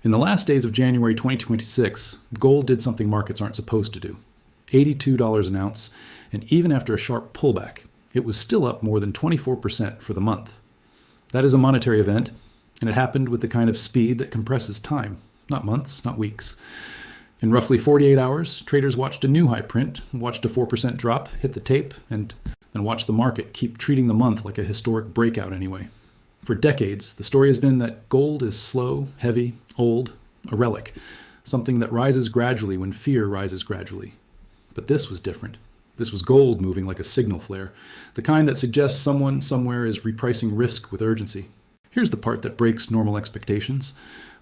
In the last days of January 2026, gold did something markets aren't supposed to do. $82 an ounce, and even after a sharp pullback, it was still up more than 24% for the month. That is a monetary event, and it happened with the kind of speed that compresses time, not months, not weeks. In roughly 48 hours, traders watched a new high print, watched a 4% drop, hit the tape, and then watched the market keep treating the month like a historic breakout anyway. For decades, the story has been that gold is slow, heavy, old, a relic, something that rises gradually when fear rises gradually. But this was different. This was gold moving like a signal flare, the kind that suggests someone somewhere is repricing risk with urgency. Here's the part that breaks normal expectations.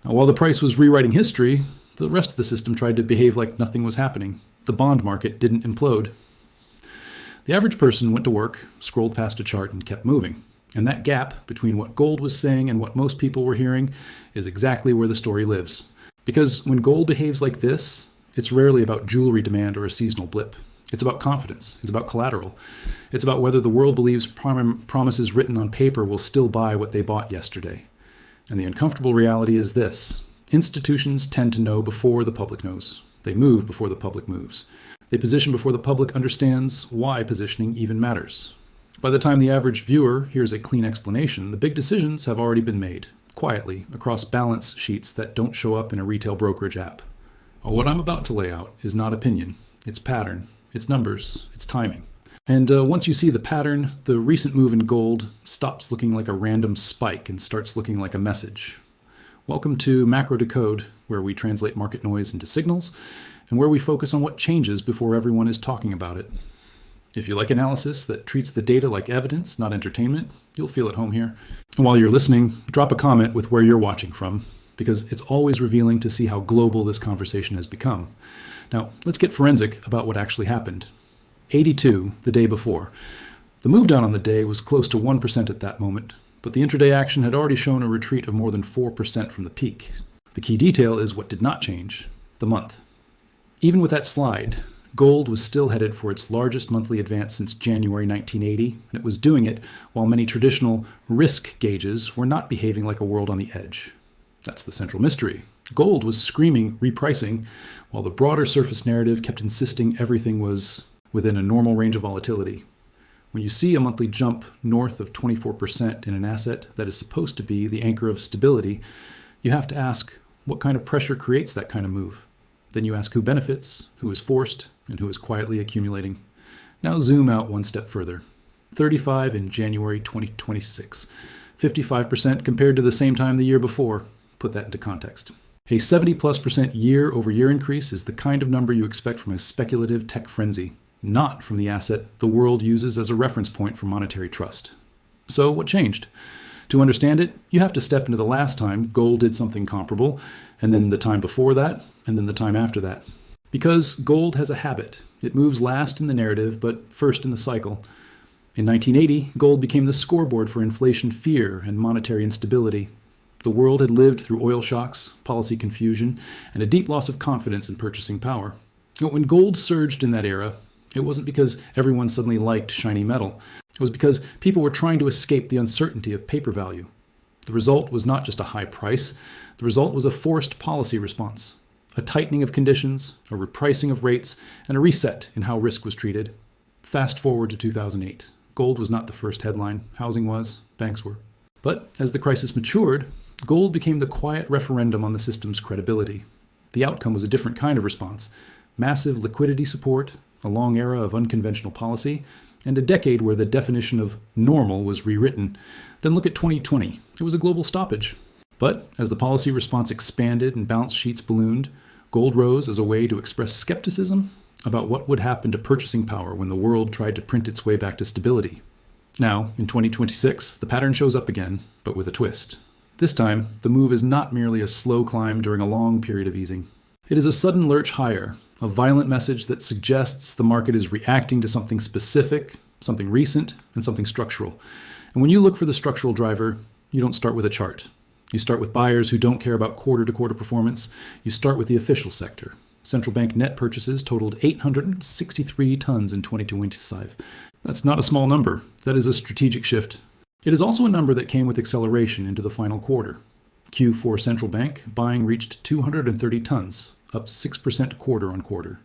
While the price was rewriting history, the rest of the system tried to behave like nothing was happening. The bond market didn't implode. The average person went to work, scrolled past a chart, and kept moving. And that gap between what gold was saying and what most people were hearing is exactly where the story lives. Because when gold behaves like this, it's rarely about jewelry demand or a seasonal blip. It's about confidence. It's about collateral. It's about whether the world believes promises written on paper will still buy what they bought yesterday. And the uncomfortable reality is this. Institutions tend to know before the public knows. They move before the public moves. They position before the public understands why positioning even matters. By the time the average viewer hears a clean explanation, the big decisions have already been made, quietly, across balance sheets that don't show up in a retail brokerage app. What I'm about to lay out is not opinion. It's pattern. It's numbers. It's timing. And once you see the pattern, the recent move in gold stops looking like a random spike and starts looking like a message. Welcome to Macro Decode, where we translate market noise into signals, and where we focus on what changes before everyone is talking about it. If you like analysis that treats the data like evidence, not entertainment, you'll feel at home here. And while you're listening, drop a comment with where you're watching from, because it's always revealing to see how global this conversation has become. Now, let's get forensic about what actually happened. 82 the day before. The move down on the day was close to 1% at that moment, but the intraday action had already shown a retreat of more than 4% from the peak. The key detail is what did not change, the month. Even with that slide, gold was still headed for its largest monthly advance since January 1980, and it was doing it while many traditional risk gauges were not behaving like a world on the edge. That's the central mystery. Gold was screaming repricing, while the broader surface narrative kept insisting everything was within a normal range of volatility. When you see a monthly jump north of 24% in an asset that is supposed to be the anchor of stability, you have to ask what kind of pressure creates that kind of move. Then you ask who benefits, who is forced, and who is quietly accumulating. Now zoom out one step further. 35 in January 2026. 55% compared to the same time the year before. Put that into context. A 70+% year-over-year increase is the kind of number you expect from a speculative tech frenzy, not from the asset the world uses as a reference point for monetary trust. So what changed? To understand it, you have to step into the last time gold did something comparable, and then the time before that, and then the time after that. Because gold has a habit. It moves last in the narrative, but first in the cycle. In 1980, gold became the scoreboard for inflation fear and monetary instability. The world had lived through oil shocks, policy confusion, and a deep loss of confidence in purchasing power. But when gold surged in that era, it wasn't because everyone suddenly liked shiny metal. It was because people were trying to escape the uncertainty of paper value. The result was not just a high price. The result was a forced policy response, a tightening of conditions, a repricing of rates, and a reset in how risk was treated. Fast forward to 2008. Gold was not the first headline. Housing was. Banks were. But as the crisis matured, gold became the quiet referendum on the system's credibility. The outcome was a different kind of response. Massive liquidity support, a long era of unconventional policy, and a decade where the definition of normal was rewritten. Then look at 2020. It was a global stoppage. But as the policy response expanded and balance sheets ballooned, gold rose as a way to express skepticism about what would happen to purchasing power when the world tried to print its way back to stability. Now, in 2026, the pattern shows up again, but with a twist. This time, the move is not merely a slow climb during a long period of easing. It is a sudden lurch higher, a violent message that suggests the market is reacting to something specific, something recent, and something structural. And when you look for the structural driver, you don't start with a chart. You start with buyers who don't care about quarter-to-quarter performance. You start with the official sector. Central bank net purchases totaled 863 tons in 2025. That's not a small number. That is a strategic shift. It is also a number that came with acceleration into the final quarter. Q4 central bank buying reached 230 tons, up 6% quarter on quarter.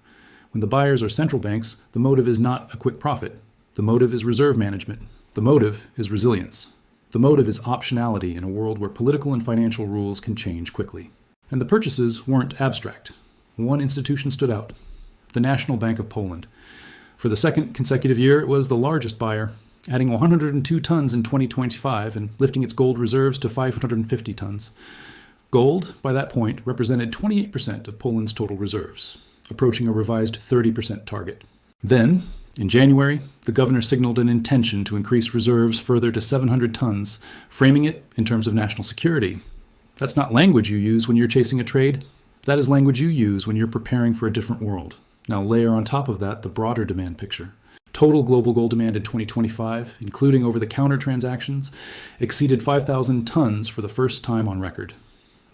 When the buyers are central banks, the motive is not a quick profit. The motive is reserve management. The motive is resilience. The motive is optionality in a world where political and financial rules can change quickly. And the purchases weren't abstract. One institution stood out: the National Bank of Poland. For the second consecutive year, it was the largest buyer, adding 102 tons in 2025 and lifting its gold reserves to 550 tons. Gold, by that point, represented 28% of Poland's total reserves, approaching a revised 30% target. Then, in January, the governor signaled an intention to increase reserves further to 700 tons, framing it in terms of national security. That's not language you use when you're chasing a trade. That is language you use when you're preparing for a different world. Now layer on top of that the broader demand picture. Total global gold demand in 2025, including over-the-counter transactions, exceeded 5,000 tons for the first time on record.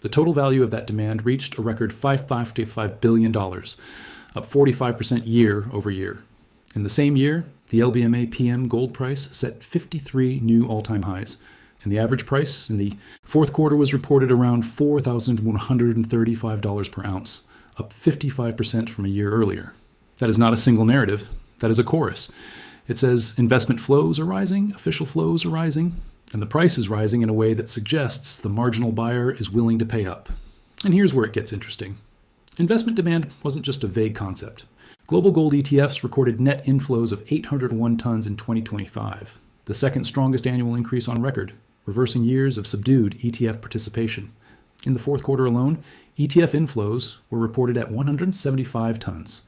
The total value of that demand reached a record $555 billion, up 45% year over year. In the same year, the LBMA PM gold price set 53 new all-time highs, and the average price in the fourth quarter was reported around $4,135 per ounce, up 55% from a year earlier. That is not a single narrative. That is a chorus. It says investment flows are rising, official flows are rising, and the price is rising in a way that suggests the marginal buyer is willing to pay up. And here's where it gets interesting. Investment demand wasn't just a vague concept. Global gold ETFs recorded net inflows of 801 tons in 2025, the second strongest annual increase on record, reversing years of subdued ETF participation. In the fourth quarter alone, ETF inflows were reported at 175 tons.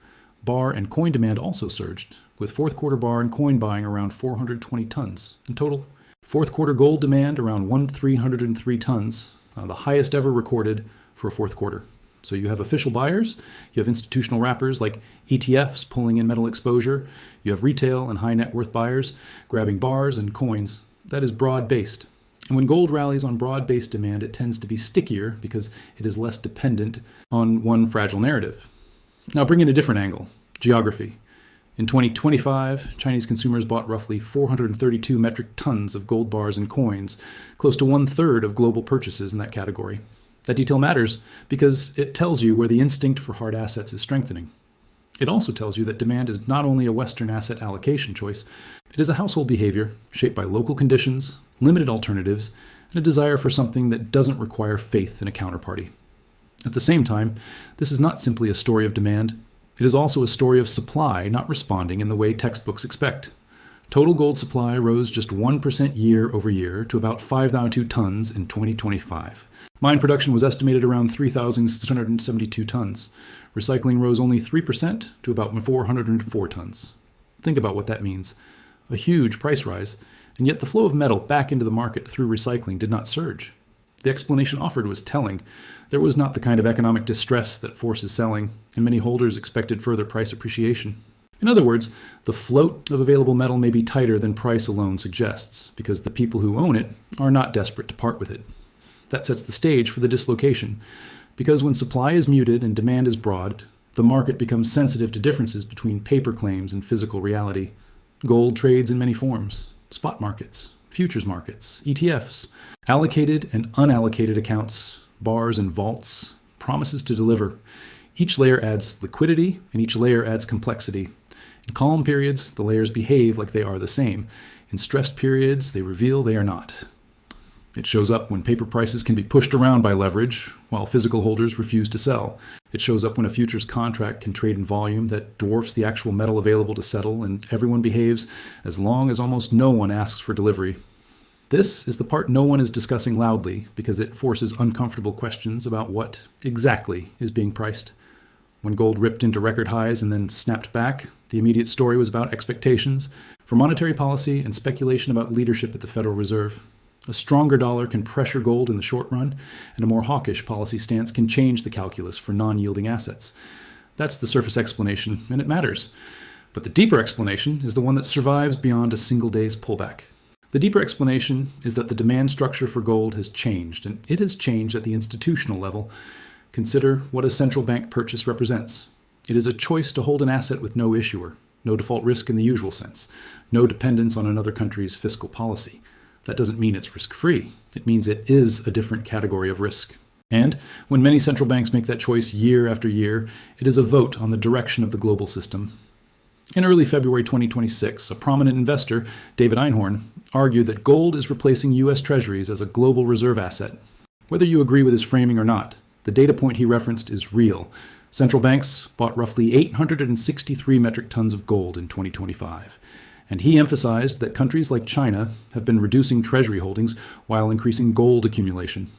Bar and coin demand also surged, with fourth quarter bar and coin buying around 420 tons. In total, fourth quarter gold demand around 1,303 tons, the highest ever recorded for a fourth quarter. So you have official buyers, you have institutional wrappers like ETFs pulling in metal exposure, you have retail and high net worth buyers grabbing bars and coins. That is broad-based. And when gold rallies on broad-based demand, it tends to be stickier because it is less dependent on one fragile narrative. Now bring in a different angle, geography. In 2025, Chinese consumers bought roughly 432 metric tons of gold bars and coins, close to 1/3 of global purchases in that category. That detail matters because it tells you where the instinct for hard assets is strengthening. It also tells you that demand is not only a Western asset allocation choice, it is a household behavior shaped by local conditions, limited alternatives, and a desire for something that doesn't require faith in a counterparty. At the same time, this is not simply a story of demand. It is also a story of supply not responding in the way textbooks expect. Total gold supply rose just 1% year over year to about 5,002 tons in 2025. Mine production was estimated around 3,672 tons. Recycling rose only 3% to about 404 tons. Think about what that means. A huge price rise, and yet the flow of metal back into the market through recycling did not surge. The explanation offered was telling. There was not the kind of economic distress that forces selling, and many holders expected further price appreciation. In other words, the float of available metal may be tighter than price alone suggests, because the people who own it are not desperate to part with it. That sets the stage for the dislocation, because when supply is muted and demand is broad, the market becomes sensitive to differences between paper claims and physical reality. Gold trades in many forms: spot markets, futures markets, ETFs, allocated and unallocated accounts, bars and vaults, promises to deliver. Each layer adds liquidity, and each layer adds complexity. In calm periods, the layers behave like they are the same. In stressed periods, they reveal they are not. It shows up when paper prices can be pushed around by leverage, while physical holders refuse to sell. It shows up when a futures contract can trade in volume that dwarfs the actual metal available to settle, and everyone behaves as long as almost no one asks for delivery. This is the part no one is discussing loudly because it forces uncomfortable questions about what exactly is being priced. When gold ripped into record highs and then snapped back, the immediate story was about expectations for monetary policy and speculation about leadership at the Federal Reserve. A stronger dollar can pressure gold in the short run, and a more hawkish policy stance can change the calculus for non-yielding assets. That's the surface explanation, and it matters. But the deeper explanation is the one that survives beyond a single day's pullback. The deeper explanation is that the demand structure for gold has changed, and it has changed at the institutional level. Consider what a central bank purchase represents. It is a choice to hold an asset with no issuer, no default risk in the usual sense, no dependence on another country's fiscal policy. That doesn't mean it's risk-free. It means it is a different category of risk. And when many central banks make that choice year after year, it is a vote on the direction of the global system. In early February 2026, a prominent investor, David Einhorn, argued that gold is replacing U.S. Treasuries as a global reserve asset. Whether you agree with his framing or not, the data point he referenced is real. Central banks bought roughly 863 metric tons of gold in 2025. And he emphasized that countries like China have been reducing treasury holdings while increasing gold accumulation.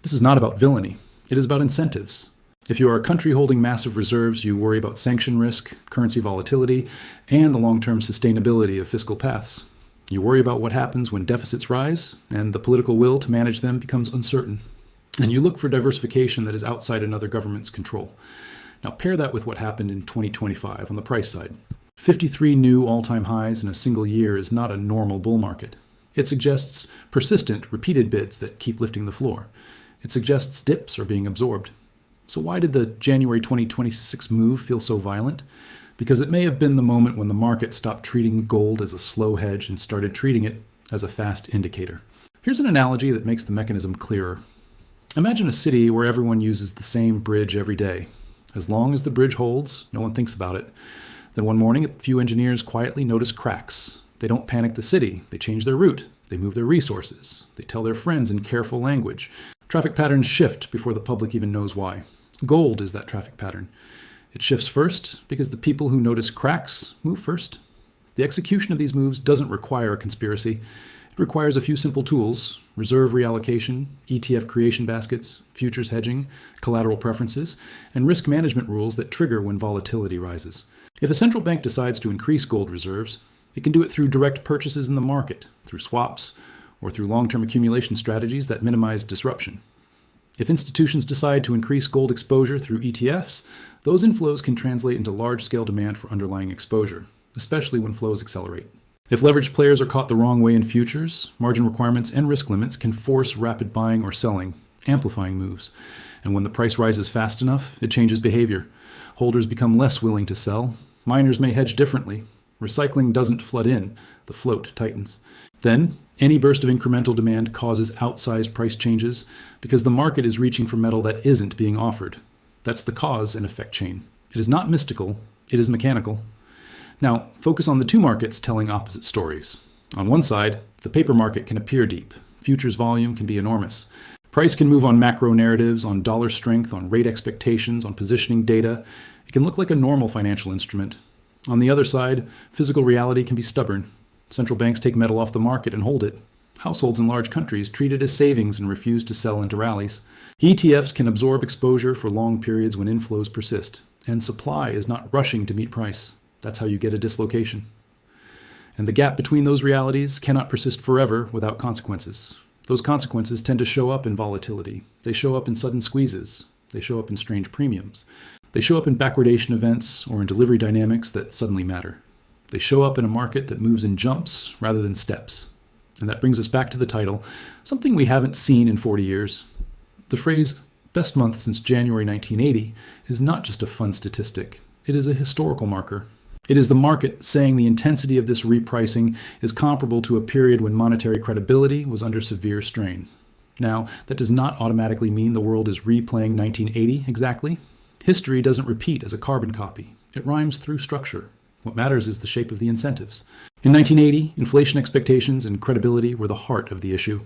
This is not about villainy. It is about incentives. If you are a country holding massive reserves, you worry about sanction risk, currency volatility, and the long-term sustainability of fiscal paths. You worry about what happens when deficits rise and the political will to manage them becomes uncertain. And you look for diversification that is outside another government's control. Now pair that with what happened in 2025 on the price side. 53 new all-time highs in a single year is not a normal bull market. It suggests persistent, repeated bids that keep lifting the floor. It suggests dips are being absorbed. So why did the January 2026 move feel so violent? Because it may have been the moment when the market stopped treating gold as a slow hedge and started treating it as a fast indicator. Here's an analogy that makes the mechanism clearer. Imagine a city where everyone uses the same bridge every day. As long as the bridge holds, no one thinks about it. Then one morning, a few engineers quietly notice cracks. They don't panic the city. They change their route. They move their resources. They tell their friends in careful language. Traffic patterns shift before the public even knows why. Gold is that traffic pattern. It shifts first because the people who notice cracks move first. The execution of these moves doesn't require a conspiracy. It requires a few simple tools: reserve reallocation, ETF creation baskets, futures hedging, collateral preferences, and risk management rules that trigger when volatility rises. If a central bank decides to increase gold reserves, it can do it through direct purchases in the market, through swaps, or through long-term accumulation strategies that minimize disruption. If institutions decide to increase gold exposure through ETFs, those inflows can translate into large-scale demand for underlying exposure, especially when flows accelerate. If leveraged players are caught the wrong way in futures, margin requirements and risk limits can force rapid buying or selling, amplifying moves. And when the price rises fast enough, it changes behavior. Holders become less willing to sell. Miners may hedge differently. Recycling doesn't flood in. The float tightens. Then, any burst of incremental demand causes outsized price changes because the market is reaching for metal that isn't being offered. That's the cause and effect chain. It is not mystical. It is mechanical. Now, focus on the two markets telling opposite stories. On one side, the paper market can appear deep. Futures volume can be enormous. Price can move on macro narratives, on dollar strength, on rate expectations, on positioning data. It can look like a normal financial instrument. On the other side, physical reality can be stubborn. Central banks take metal off the market and hold it. Households in large countries treat it as savings and refuse to sell into rallies. ETFs can absorb exposure for long periods when inflows persist, and supply is not rushing to meet price. That's how you get a dislocation. And the gap between those realities cannot persist forever without consequences. Those consequences tend to show up in volatility. They show up in sudden squeezes. They show up in strange premiums. They show up in backwardation events or in delivery dynamics that suddenly matter. They show up in a market that moves in jumps rather than steps. And that brings us back to the title, something we haven't seen in 40 years. The phrase, best month since January 1980, is not just a fun statistic. It is a historical marker. It is the market saying the intensity of this repricing is comparable to a period when monetary credibility was under severe strain. Now, that does not automatically mean the world is replaying 1980 exactly. History doesn't repeat as a carbon copy. It rhymes through structure. What matters is the shape of the incentives. In 1980, inflation expectations and credibility were the heart of the issue.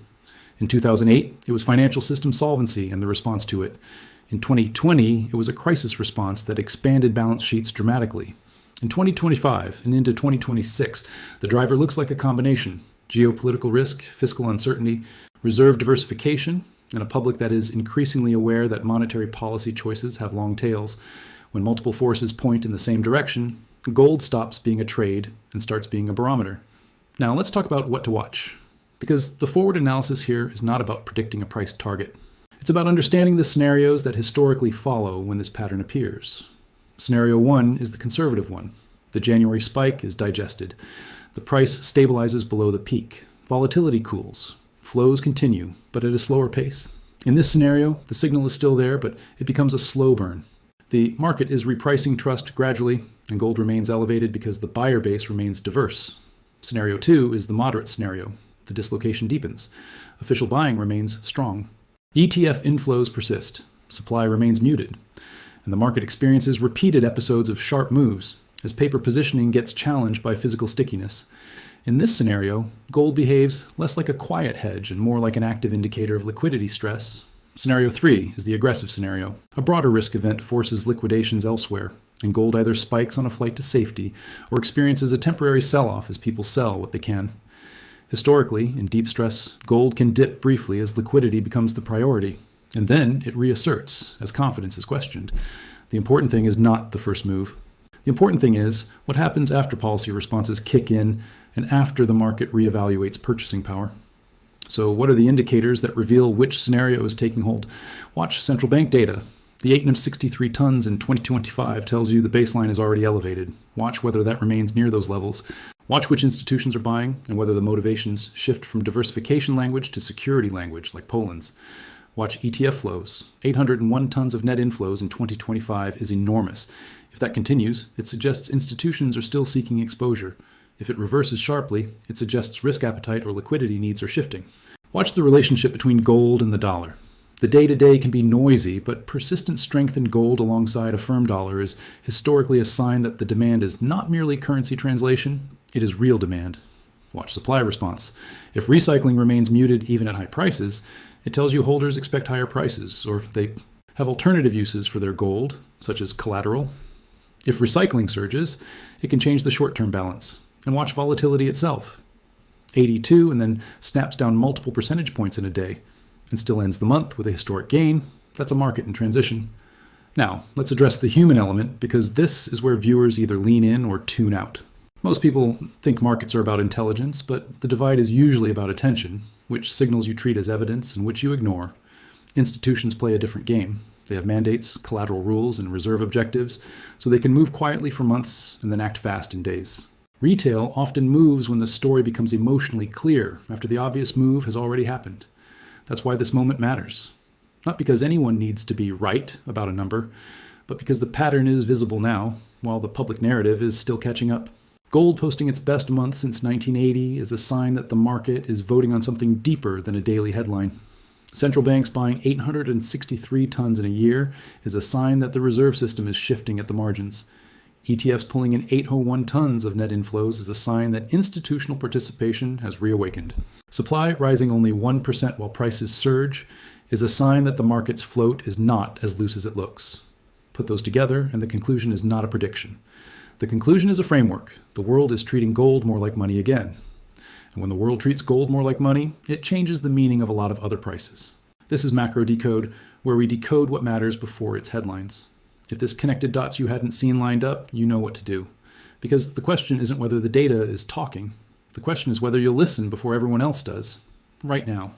In 2008, it was financial system solvency and the response to it. In 2020, it was a crisis response that expanded balance sheets dramatically. In 2025 and into 2026, the driver looks like a combination: geopolitical risk, fiscal uncertainty, reserve diversification, and a public that is increasingly aware that monetary policy choices have long tails. When multiple forces point in the same direction, gold stops being a trade and starts being a barometer. Now let's talk about what to watch, because the forward analysis here is not about predicting a price target. It's about understanding the scenarios that historically follow when this pattern appears. Scenario 1 is the conservative one. The January spike is digested. The price stabilizes below the peak. Volatility cools. Flows continue, but at a slower pace. In this scenario, the signal is still there, but it becomes a slow burn. The market is repricing trust gradually, and gold remains elevated because the buyer base remains diverse. Scenario 2 is the moderate scenario. The the dislocation deepens. Official buying remains strong. ETF inflows persist. Supply remains muted. And the market experiences repeated episodes of sharp moves as paper positioning gets challenged by physical stickiness. In this scenario, gold behaves less like a quiet hedge and more like an active indicator of liquidity stress. Scenario 3 is the aggressive scenario. A broader risk event forces liquidations elsewhere, and gold either spikes on a flight to safety or experiences a temporary sell-off as people sell what they can. Historically, in deep stress, gold can dip briefly as liquidity becomes the priority, and then it reasserts as confidence is questioned. The important thing is not the first move. The important thing is what happens after policy responses kick in and after the market reevaluates purchasing power. So what are the indicators that reveal which scenario is taking hold? Watch central bank data. The 863 tons in 2025 tells you the baseline is already elevated. Watch whether that remains near those levels. Watch which institutions are buying and whether the motivations shift from diversification language to security language, like Poland's. Watch ETF flows. 801 tons of net inflows in 2025 is enormous. If that continues, it suggests institutions are still seeking exposure. If it reverses sharply, it suggests risk appetite or liquidity needs are shifting. Watch the relationship between gold and the dollar. The day-to-day can be noisy, but persistent strength in gold alongside a firm dollar is historically a sign that the demand is not merely currency translation, it is real demand. Watch supply response. If recycling remains muted even at high prices, it tells you holders expect higher prices, or they have alternative uses for their gold, such as collateral. If recycling surges, it can change the short-term balance. And watch volatility itself. 82 and then snaps down multiple percentage points in a day and still ends the month with a historic gain. That's a market in transition. Now, let's address the human element because this is where viewers either lean in or tune out. Most people think markets are about intelligence, but the divide is usually about attention, which signals you treat as evidence and which you ignore. Institutions play a different game. They have mandates, collateral rules, and reserve objectives, so they can move quietly for months and then act fast in days. Retail often moves when the story becomes emotionally clear after the obvious move has already happened. That's why this moment matters. Not because anyone needs to be right about a number, but because the pattern is visible now, while the public narrative is still catching up. Gold posting its best month since 1980 is a sign that the market is voting on something deeper than a daily headline. Central banks buying 863 tons in a year is a sign that the reserve system is shifting at the margins. ETFs pulling in 801 tons of net inflows is a sign that institutional participation has reawakened. Supply rising only 1% while prices surge is a sign that the market's float is not as loose as it looks. Put those together, and the conclusion is not a prediction. The conclusion is a framework. The world is treating gold more like money again. And when the world treats gold more like money, it changes the meaning of a lot of other prices. This is Macro Decode, where we decode what matters before its headlines. If this connected dots you hadn't seen lined up, you know what to do. Because the question isn't whether the data is talking. The question is whether you'll listen before everyone else does. Right now.